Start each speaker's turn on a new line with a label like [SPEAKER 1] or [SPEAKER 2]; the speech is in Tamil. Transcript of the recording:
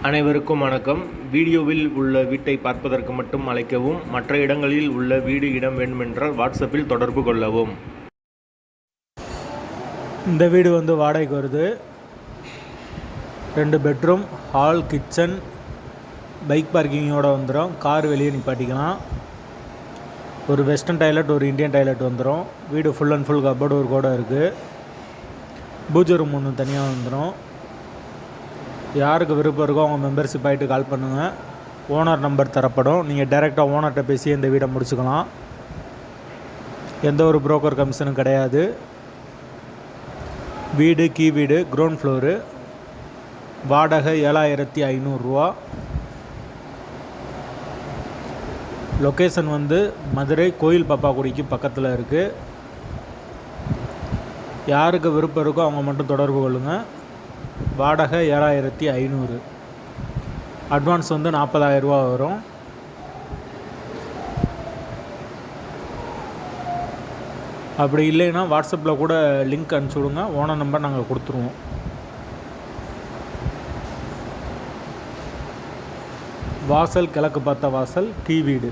[SPEAKER 1] அனைவருக்கும் வணக்கம். வீடியோவில் உள்ள வீட்டை பார்ப்பதற்கு மட்டும் அழைக்கவும். மற்ற இடங்களில் உள்ள வீடு இடம் வேண்டுமென்றால் வாட்ஸ்அப்பில் தொடர்பு கொள்ளவும்.
[SPEAKER 2] இந்த வீடு வாடகைக்கு வருது. 2 பெட்ரூம், ஹால், கிச்சன், பைக் பார்க்கிங்கோடு வந்துடும். கார் வெளியே நிப்பாட்டிக்கலாம். ஒரு வெஸ்டர்ன் டாய்லெட், ஒரு இந்தியன் டாய்லெட் வந்துடும். வீடு ஃபுல் அண்ட் ஃபுல் கப்போர்டு ஒரு கூட இருக்குது. பூஜை ரூம் ஒன்று தனியாக வந்துடும். யாருக்கு விருப்பம் இருக்கோ அவங்க மெம்பர்ஷிப் ஆகிட்டு கால் பண்ணுங்கள். ஓனர் நம்பர் தரப்படும். நீங்கள் டைரெக்டாக ஓனர்கிட்ட பேசி இந்த வீடை முடிச்சுக்கலாம். எந்த ஒரு புரோக்கர் கமிஷனும் கிடையாது. வீடு கீ வீடு, கிரவுண்ட் ஃப்ளோரு, வாடகை 7500 ரூபா. லொக்கேஷன் மதுரை கோயில் பாப்பாக்குடிக்கு பக்கத்தில் இருக்குது. யாருக்கு விருப்பம் இருக்கோ அவங்க மட்டும் தொடர்பு கொள்ளுங்கள். வாடகை 7500. அட்வான்ஸ் 40,000 ரூபா வரும். அப்படி இல்லைன்னா வாட்ஸ்அப்பில் கூட லிங்க் அனுப்பிச்சி விடுங்க. ஓனர் நம்பர் நாங்கள் கொடுத்துருவோம். வாசல் கிழக்கு பார்த்த வாசல், கீ வீடு.